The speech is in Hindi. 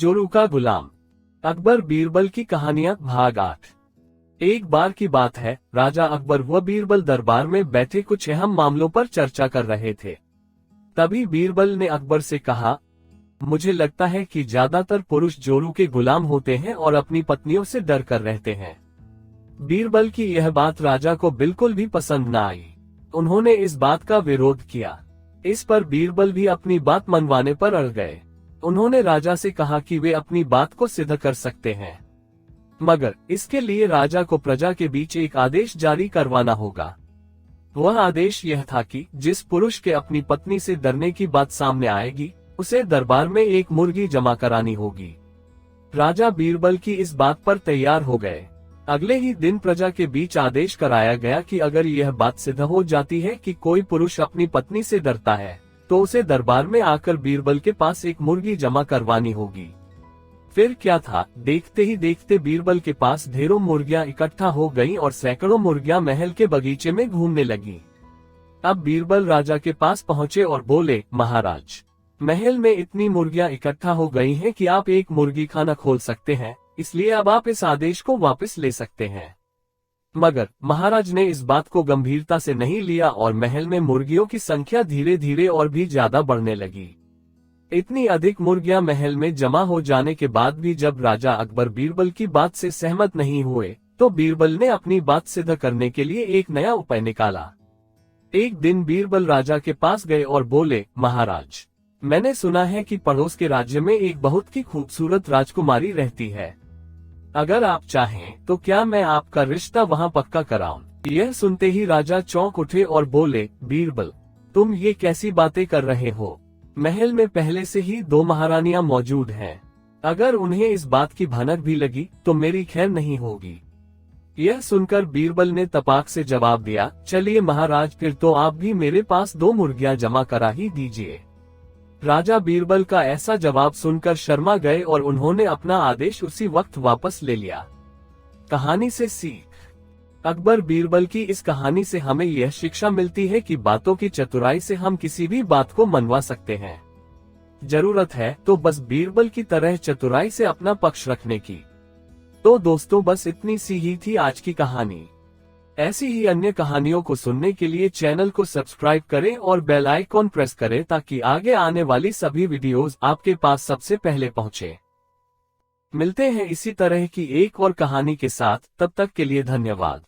जोरू का गुलाम। अकबर बीरबल की कहानियां भाग 8। एक बार की बात है, राजा अकबर व बीरबल दरबार में बैठे कुछ अहम मामलों पर चर्चा कर रहे थे। तभी बीरबल ने अकबर से कहा, मुझे लगता है कि ज्यादातर पुरुष जोरू के गुलाम होते हैं और अपनी पत्नियों से डर कर रहते हैं। बीरबल की यह बात राजा को बिल्कुल भी पसंद न आई। उन्होंने इस बात का विरोध किया। इस पर बीरबल भी अपनी बात मनवाने पर अड़ गए। उन्होंने राजा से कहा कि वे अपनी बात को सिद्ध कर सकते हैं, मगर इसके लिए राजा को प्रजा के बीच एक आदेश जारी करवाना होगा। वह आदेश यह था कि जिस पुरुष के अपनी पत्नी से डरने की बात सामने आएगी, उसे दरबार में एक मुर्गी जमा करानी होगी। राजा बीरबल की इस बात पर तैयार हो गए। अगले ही दिन प्रजा के बीच आदेश कराया गया कि अगर यह बात सिद्ध हो जाती है कि कोई पुरुष अपनी पत्नी से डरता है, तो उसे दरबार में आकर बीरबल के पास एक मुर्गी जमा करवानी होगी। फिर क्या था, देखते ही देखते बीरबल के पास ढेरों मुर्गियां इकट्ठा हो गईं और सैकड़ों मुर्गियां महल के बगीचे में घूमने लगी। अब बीरबल राजा के पास पहुंचे और बोले, महाराज, महल में इतनी मुर्गियां इकट्ठा हो गई हैं कि आप एक मुर्गी खाना खोल सकते हैं, इसलिए अब आप इस आदेश को वापस ले सकते हैं। मगर महाराज ने इस बात को गंभीरता से नहीं लिया और महल में मुर्गियों की संख्या धीरे धीरे और भी ज्यादा बढ़ने लगी। इतनी अधिक मुर्गियां महल में जमा हो जाने के बाद भी जब राजा अकबर बीरबल की बात से सहमत नहीं हुए, तो बीरबल ने अपनी बात सिद्ध करने के लिए एक नया उपाय निकाला। एक दिन बीरबल राजा के पास गए और बोले, महाराज, मैंने सुना है कि पड़ोस के राज्य में एक बहुत ही खूबसूरत राजकुमारी रहती है। अगर आप चाहें तो क्या मैं आपका रिश्ता वहां पक्का कराऊं? यह सुनते ही राजा चौंक उठे और बोले, बीरबल, तुम ये कैसी बातें कर रहे हो? महल में पहले से ही 2 महारानियां मौजूद हैं। अगर उन्हें इस बात की भनक भी लगी तो मेरी खैर नहीं होगी। यह सुनकर बीरबल ने तपाक से जवाब दिया, चलिए महाराज, फिर तो आप भी मेरे पास 2 मुर्गियां जमा करा ही दीजिए। राजा बीरबल का ऐसा जवाब सुनकर शर्मा गए और उन्होंने अपना आदेश उसी वक्त वापस ले लिया। कहानी से सीख। अकबर बीरबल की इस कहानी से हमें यह शिक्षा मिलती है कि बातों की चतुराई से हम किसी भी बात को मनवा सकते हैं। जरूरत है तो बस बीरबल की तरह चतुराई से अपना पक्ष रखने की। तो दोस्तों, बस इतनी सी ही थी आज की कहानी। ऐसी ही अन्य कहानियों को सुनने के लिए चैनल को सब्सक्राइब करें और बेल आइकॉन प्रेस करें ताकि आगे आने वाली सभी वीडियोस आपके पास सबसे पहले पहुंचे। मिलते हैं इसी तरह की एक और कहानी के साथ, तब तक के लिए धन्यवाद।